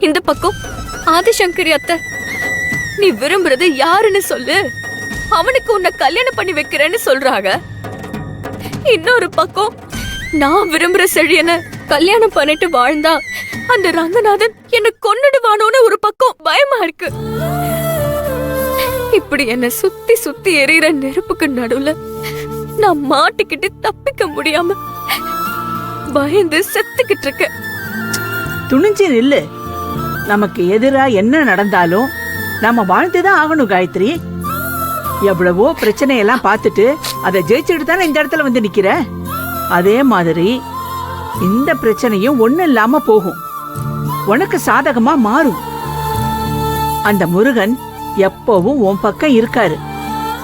இந்த பக்கம் ஆதிசங்கரி அத்தை, நீ விரும்புறது யாருன்னு சொல்லு, அவனுக்கு உன்னை கல்யாணம் பண்ணி வைக்கிறேன்னு சொல்றாங்க. இன்னொரு பக்கம் நான் விரும்புற செழியனை கல்யாணம் பண்ணிட்டு வாழ்ந்தா அந்த ரங்கநாதன் என்ன கொன்னுடுவானோன்னு ஒரு பக்கம் பயமா இருக்கு. இப்படி என்ன சுத்தி சுத்தி எரியிற நெருப்புக்கு நடுவுல நான் மாட்டிக்கிட்டு தப்பிக்க முடியாம பயந்து செத்துக்கிட்டு இருக்க. துணிஞ்சு நில்லு. நமக்கு எதிரா என்ன நடந்தாலும் நாம வாழ்ந்துதான் ஆகணும் காயத்ரி. எவ்வளவோ பிரச்சனையெல்லாம் பார்த்துட்டு அதை ஜெயிச்சுட்டு தானே இந்த இடத்துல வந்து நிக்கிற. அதே மாதிரி இந்த பிரச்சனையும் ஒண்ணு இல்லாம போகும், உனக்கு சாதகமா மாறும். அந்த முருகன் எப்பவும் உன் பக்கம் இருக்காரு.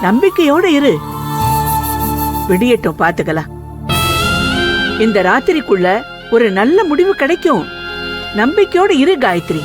நம்பிக்கையோட இரு. விடியட்டும், பாத்துக்கலாம். இந்த ராத்திரிக்குள்ள ஒரு நல்ல முடிவு கிடைக்கும். நம்பிக்கையோட இரு காயத்ரி.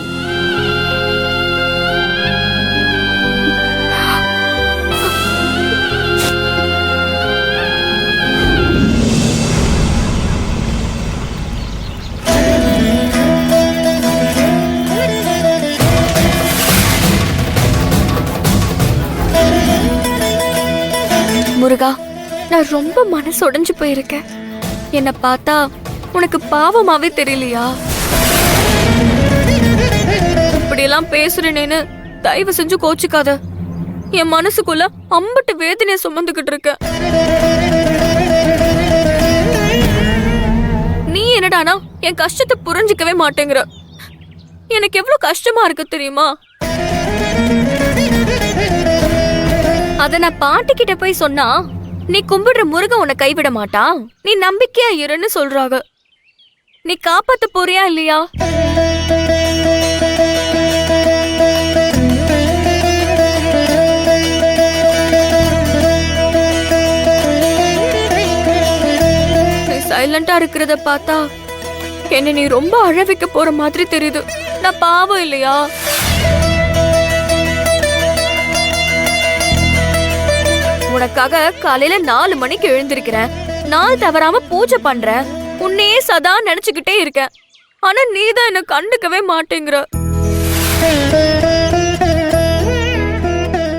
முருகா, நான் ரொம்ப மனசு உடைஞ்சு போயிருக்கேன். என்ன பார்த்தா உனக்கு பாவமாவே தெரியலையா? இப்படியெல்லாம் பேசுறேன்னு தயவு செஞ்சு கோச்சுக்காத. என் மனசுக்குள்ள அம்பட்டு வேதனைய சுமந்துகிட்டு இருக்க. நீ என்னடானா என் கஷ்டத்தை புரிஞ்சிக்கவே மாட்டேங்கிற. எனக்கு எவ்வளவு கஷ்டமா இருக்கு தெரியுமா? அத நான் பாட்டி கிட்ட போய் சொன்னா நீ கும்பிடுற முருகன் உன்னை கைவிட மாட்டா, நீ நம்பிக்கையா இருன்னு சொல்றாங்க. நீ காப்பாத்த போறியா இல்லையா? நீ சைலண்டா இருக்கிறத பார்த்தா என்ன நீ ரொம்ப அழ வைக்க போற மாதிரி தெரியுது. நான் பாவம் இல்லையா? உனக்காக காலையில 4 மணிக்கு எழுந்திருக்கிறேன். நாள் தவறாம பூஜை பண்றேன். உன்னையே சதா நினைச்சுக்கிட்டே இருக்கேன். ஆனா நீதான் என்ன கண்டுக்கவே மாட்டேங்கிற.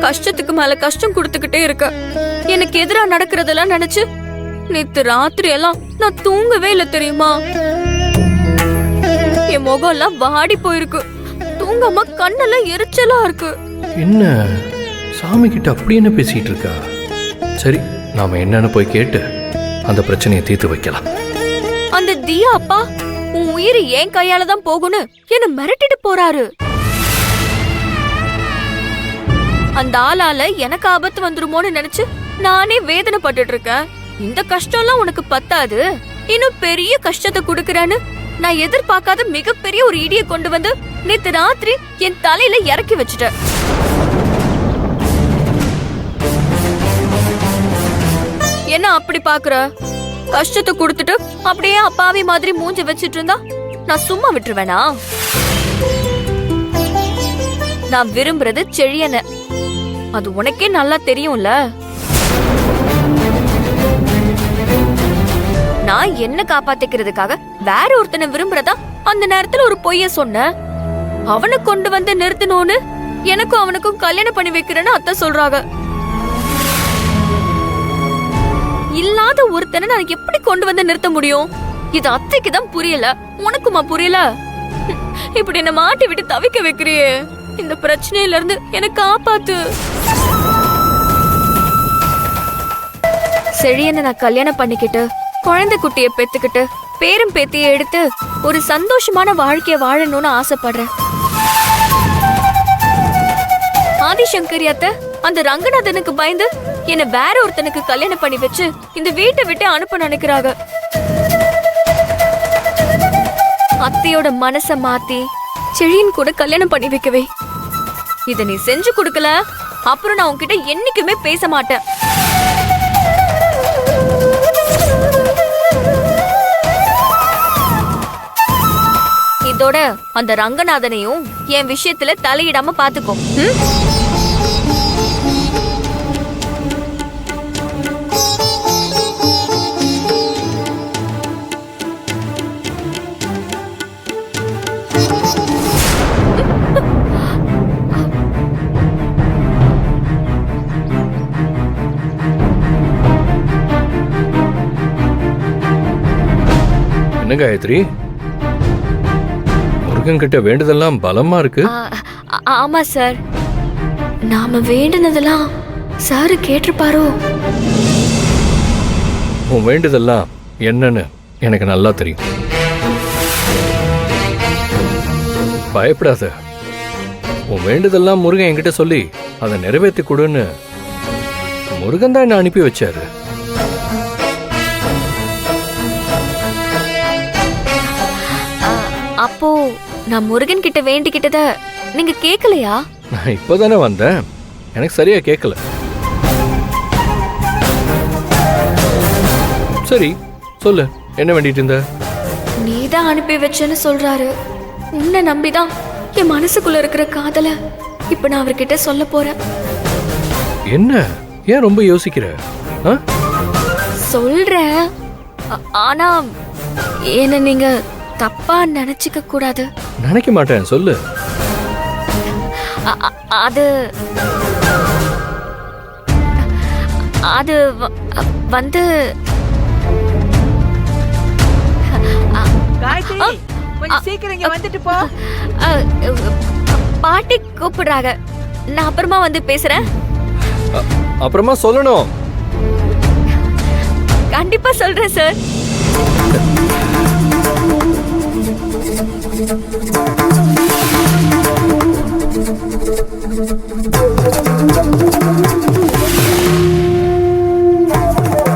கஷ்டத்துக்கு மேல கஷ்டம் கொடுத்துக்கிட்டே இருக்க. எனக்கு எதிரா நடக்கிறதெல்லாம் நினைச்சு நேத்து ராத்திரி எல்லாம் நான் தூங்கவே இல்லை தெரியுமா? என் முகம் எல்லாம் வாடி போயிருக்கு. தூங்காம கண்ணெல்லாம் எரிச்சலா இருக்கு. என்ன சாமி கிட்ட அப்படி என்ன பேசிட்டு இருக்கா? சரி, நாம என்னன்னு போய் கேட்டு அந்த பிரச்சனையை தீர்த்து வைக்கலாம். அந்த தியா அப்பா உன் உயிர் என் கையால தான் போகும்னு என்ன மிரட்டிட்டு போறாரு. அந்த ஆளால எனக்கு ஆபத்து வந்துருமோன்னு நினைச்சு நானே வேதனை பட்டுட்டு இருக்கேன். இந்த கஷ்டம் எல்லாம் உனக்கு பத்தாது, இன்னும் பெரிய கஷ்டத்தை கொடுக்கறேன்னு நான் எதிர்பார்க்காத மிகப்பெரிய ஒரு இடிய கொண்டு வந்து நேத்து ராத்திரி என் தலையில இறக்கி வச்சுட்ட. என்ன அப்படி பாக்குற? கஷ்டத்தை கொடுத்துட்டு அப்படியே அப்பாவி மாதிரி மூஞ்ச வச்சிட்டு இருந்தா நான் சும்மா விட்டுருவேனா? நான் விரும்புறது செழியன, அது உனக்கே நல்லா தெரியும்ல. நான் என்ன காப்பாத்திக்கிறதுக்காக வேற ஒருத்தனை விரும்புறதா அந்த நேரத்துல ஒரு பொய்ய சொன்ன. அவனை கொண்டு வந்து நிறுத்தணும்னு எனக்கும் அவனுக்கும் கல்யாணம் பண்ணி வைக்கிறேன்னு அத்தை சொல்றாங்க. இல்லாத ஒருத்தனை நான் எப்படி கொண்டு வந்து நிறுத்த முடியும்? இது அத்தைக்கு தான் புரியல, உனக்குமா புரியல? இப்படி என்ன மாட்டி விட்டு தவிக்க வைக்கிறியே. இந்த பிரச்சனையில இருந்து எனக்கு காப்பாத்து. செழியனை நான் கல்யாணம் பண்ணிக்கிட்டு குழந்தை குட்டிய பெத்துக்கிட்டு பேரும் பேத்திய எடுத்து ஒரு சந்தோஷமான வாழ்க்கைய வாழணும்னு ஆசைப்படுறேன். ஆதிசங்கரி அத்தை அந்த ரங்கநாதனுக்கு பயந்து என்ன வேற ஒருத்தனுக்கு கல்யாணம் பண்ணி வச்சு இந்த வீட்டை விட்டு அனுப்ப நினைக்கிறாங்க. அத்தையோட மனச மாத்தி செழியன் கூட கல்யாணம் பண்ணி வைக்கவே. இத நீ செஞ்சு கொடுக்கல அப்புறம் நான் உன்கிட்ட என்னைக்குமே பேச மாட்டேன். இதோட அந்த ரங்கநாதனையும் என் விஷயத்துல தலையிடாம பாத்துக்கோ. என்ன காயத்ரி, முருகன் கிட்ட வேண்டுதெல்லாம் பலமா இருக்கு. ஆமா சார், நாம வேண்டுனதெல்லாம் சாரு கேட்டிருப்பாரோ? உன் வேண்டுதெல்லாம் என்னன்னு எனக்கு நல்லா தெரியும். பயப்படாத. உன் வேண்டுதெல்லாம் முருகன் என்கிட்ட சொல்லி அதை நிறைவேற்றி கொடுன்னு முருகன் தான் என்ன அனுப்பி வச்சாரு. அப்போ நான் முருகன் கிட்ட வேண்டிக்கிட்டத நீங்க கேட்கலையா? நான் இப்பதானே வந்தேன், எனக்கு சரியா கேட்கல. சரி சொல்லு, என்ன வேண்டிட்டு இருந்த? நீதான் அனுப்பி வச்சேன்னு சொல்றாரு. உன்னை நம்பிதான் என் மனசுக்குள்ள இருக்கிற காதல இப்ப நான் அவர்கிட்ட சொல்ல போறேன். என்ன, ஏன் ரொம்ப யோசிக்கிற? சொல்றேன், ஆனா என்ன நீங்க தப்பா நினைச்சுக்க கூடாது. நினைக்க மாட்டேன், சொல்லு. அது அது வந்து காயத்ரி, கொஞ்சம் சீக்கிரம் இங்க வந்துட்டு போ. பாட்டி கூப்பிடுறாங்க, நான் அப்புறமா வந்து பேசுறேன். அப்புறமா சொல்லணும். கண்டிப்பா சொல்றேன் சார்.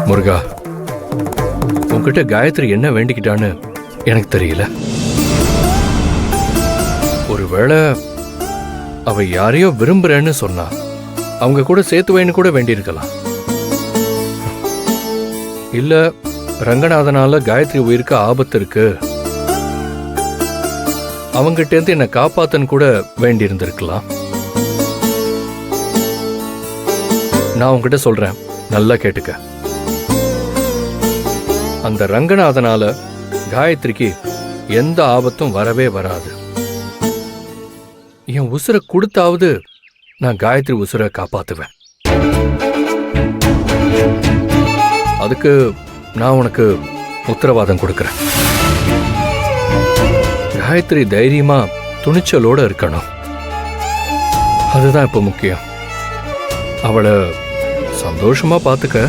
முருகா, உன்கிட்ட காயத்ரி என்ன வேண்டிக்கிட்டான்னு எனக்கு தெரியல. ஒருவேளை அவ யாரையோ விரும்புறேன்னு சொன்னா அவங்க கூட சேர்த்து வைன்னு கூட வேண்டியிருக்கலாம். இல்ல ரங்கநாதனால காயத்ரி உயிருக்கு ஆபத்து இருக்கு, அவங்கிட்ட இருந்து என்னை காப்பாத்தன்னு கூட வேண்டி இருந்திருக்கலாம். நான் உன்கிட்ட சொல்றேன், நல்லா கேட்டுக்க. அந்த ரங்கநாதனால காயத்ரிக்கு எந்த ஆபத்தும் வரவே வராது. என் உசுரை கொடுத்தாவது நான் காயத்ரி உசுரை காப்பாத்துவேன். அதுக்கு நான் உனக்கு உத்தரவாதம் கொடுக்கிறேன். காயத்ரி தைரியமா துணிச்சலோட இருக்கணும், அதுதான் இப்ப முக்கியம். அவளை சந்தோஷமா பாத்துக்க.